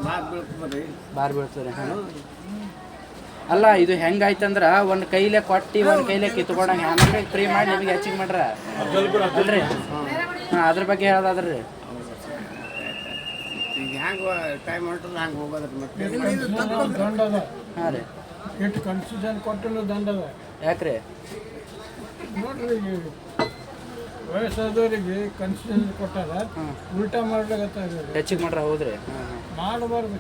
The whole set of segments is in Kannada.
ಬಾರ್ ಬೀಳ್ತದೆ. ಹಾಂ, ಅಲ್ಲ ಇದು ಹೆಂಗಾಯ್ತಂದ್ರ ಒಂದು ಕೈಲೇ ಕೊಟ್ಟು ಒಂದು ಕೈಲೇ ಕಿತ್ಕೊಂಡಂಗೆ ಆಮೇಲೆ ಫ್ರೀ ಮಾಡಿ ನಿಮಗೆ ಹೆಚ್ಚಿಗೆ ಮಾಡ್ರ ಅಲ್ರಿ? ಹಾಂ, ಅದ್ರ ಬಗ್ಗೆ ಹೇಳೋದಾದ್ರಿ ಟೈಮ್ ಹೊಂಟದ ಹಂಗೆ ಹೋಗೋದ್ರಿ. ಮತ್ತೆ ದಂಡ ಅದ. ಹಾಂ ರೀ, ಎಷ್ಟು ಕನ್ಫ್ಯೂಷನ್ ಕೊಟ್ಟಲು ದಂಡ ಅದ. ಯಾಕ್ರಿ? ನೋಡ್ರಿ ವಯಸ್ಸಾದವರಿಗೆ ಕನ್ಫ್ಯೂಷನ್ ಕೊಟ್ಟಾರ, ಉಲ್ಟಾ ಮಾಡ್ಲಾಗತ್ತ ಹೆಚ್ಚಿಗೆ ಮಾಡ್ರ. ಹೌದ್ರಿ? ಮಾಡಬಾರ್ದು,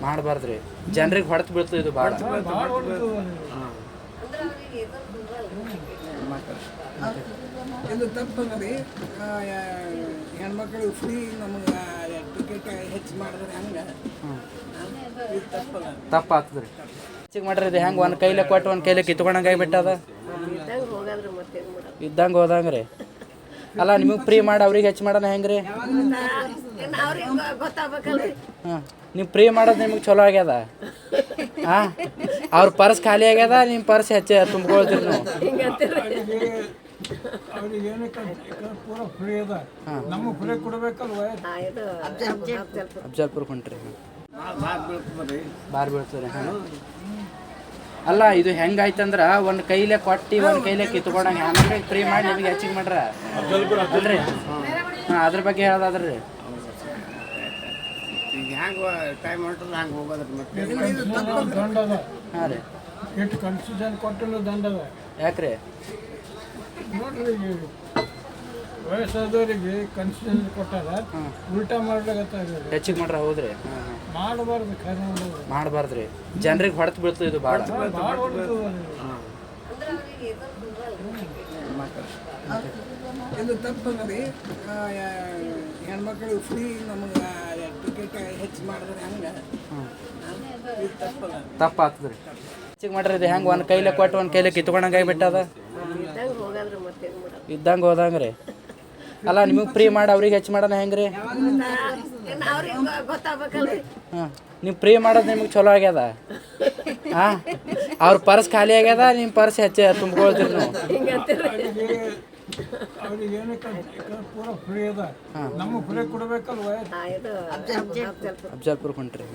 ಮಾಡಬಾರ್ದ್ರಿ. ಜನರಿಗೆ ಹೊಡೆತು ಬೀಳ್ತದೆ ಇದು ಭಾಳ. ಇದು ತಪ್ಪದ್ರಿ. ಹೆಣ್ಮಕ್ಳಿಗೆ ಫ್ರೀ ನಮಗೆ ಟಿಕೆಟ್ ಹೆಚ್ಚು ಮಾಡಿದ್ರೆ ಹಂಗೆ ತಪ್ಪಾಗ್ತದ್ರಿ. ಹೆಚ್ಚಿಗೆ ಮಾಡ್ರಿ ಇದು ಹೆಂಗೆ ಒಂದು ಕೈಲೇ ಕೊಟ್ಟು ಒಂದು ಕೈಲೇ ಕಿತ್ಕೊಂಡಂಗೆ ಆಗಿಬಿಟ್ಟದ. ಇದ್ದಂಗೆ ಹೋದಂಗೆ ರೀ. ಅಲ್ಲ ನಿಮಗೆ ಫ್ರೀ ಮಾಡಿ ಅವ್ರಿಗೆ ಹೆಚ್ಚು ಮಾಡೋಣ ಹೆಂಗೆ ರೀ? ಹಾಂ, ನೀವು ಫ್ರೀ ಮಾಡೋದು ನಿಮಗೆ ಚಲೋ ಆಗ್ಯದ. ಹಾಂ, ಅವ್ರ ಪರ್ಸ್ ಖಾಲಿ ಆಗ್ಯದ, ನಿಮ್ಮ ಪರ್ಸ್ ಹೆಚ್ಚು ತುಂಬ್ಕೊಳ್ತೀರಿ ನೀವು. ಅವ್ರಿಗೆ ಏನಕ್ಕೆ ಪೂರ ಫ್ರೀ ಅದ, ನಮಗೆ ಫ್ರೀ ಕೊಡ್ಬೇಕಲ್ವ? ಅಫ್ಜಲ್ಪುರ್ ಹೊಂಟ್ರಿ. ಬಾರ್ ಬೀಳ್ತದೆ. ಹಾಂ, ಅಲ್ಲ ಇದು ಹೆಂಗಾಯ್ತಂದ್ರ ಒಂದು ಕೈಲೇ ಕೊಟ್ಟು ಒಂದು ಕೈಲೇ ಕಿತ್ಕೊಂಡಂಗೆ ಆಮೇಲೆ ಫ್ರೀ ಮಾಡಿ ನಿಮಗೆ ಹೆಚ್ಚಿಗೆ ಮಾಡ್ರ ಅಲ್ರಿ? ಹಾಂ, ಅದ್ರ ಬಗ್ಗೆ ಹೇಳೋದಾದ್ರಿ ಹ್ಯಾಂಗೆ ಟೈಮ್ ಹೊಂಟದ ಹಂಗೆ ಹೋಗೋದ್ರಿ. ಮತ್ತೆ ದಂಡ ಅದ. ಹಾಂ ರೀ, ಎಷ್ಟು ಕನ್ಫ್ಯೂಷನ್ ಕೊಟ್ಟಲು ದಂಡ ಅದ. ಯಾಕ್ರಿ? ನೋಡ್ರಿ ವಯಸ್ಸಾದವರಿಗೆ ಕನ್ಫ್ಯೂಷನ್ ಕೊಟ್ಟಾರ, ಉಲ್ಟಾ ಮಾಡ್ಲಾಗತ್ತ ಹೆಚ್ಚಿಗೆ ಮಾಡ್ರ. ಹೌದ್ರಿ? ಮಾಡಬಾರ್ದು, ಮಾಡಬಾರ್ದ್ರಿ. ಜನರಿಗೆ ಹೊಡೆತು ಬೀಳ್ತದೆ ಇದು ಭಾಳ. ಇದು ತಪ್ಪದ್ರಿ. ಹೆಣ್ಮಕ್ಳಿಗೆ ಫ್ರೀ ನಮಗೆ ಟಿಕೆಟ್ ಹೆಚ್ಚು ಮಾಡಿದ್ರೆ ಹಂಗೆ ತಪ್ಪಾಗ್ತದ್ರಿ. ಹೆಚ್ಚಿಗೆ ಮಾಡ್ರಿ ಇದು ಹೆಂಗೆ ಒಂದು ಕೈಲೇ ಕೊಟ್ಟು ಒಂದು ಕೈಲೇ ಕಿತ್ಕೊಂಡಂಗೆ ಆಗಿಬಿಟ್ಟದ. ಇದ್ದಂಗೆ ಹೋದಂಗೆ ರೀ. ಅಲ್ಲ ನಿಮಗೆ ಫ್ರೀ ಮಾಡಿ ಅವ್ರಿಗೆ ಹೆಚ್ಚು ಮಾಡೋಣ ಹೆಂಗೆ ರೀ? ಹಾಂ, ನೀವು ಫ್ರೀ ಮಾಡೋದು ನಿಮಗೆ ಚಲೋ ಆಗ್ಯದ. ಹಾಂ, ಅವ್ರ ಪರ್ಸ್ ಖಾಲಿ ಆಗ್ಯದ, ನಿಮ್ಮ ಪರ್ಸ್ ಹೆಚ್ಚು ತುಂಬ್ಕೊಳ್ತೀರಿ ನೀವು. ಅವ್ರಿಗೆ ಏನಕ್ಕೆ ಪೂರ ಫ್ರೀ ಅದ, ನಮಗೆ ಫ್ರೀ ಕೊಡ್ಬೇಕಲ್ವ? ಅಫ್ಜಲ್ಪುರ್ ಹೊಂಟ್ರಿ.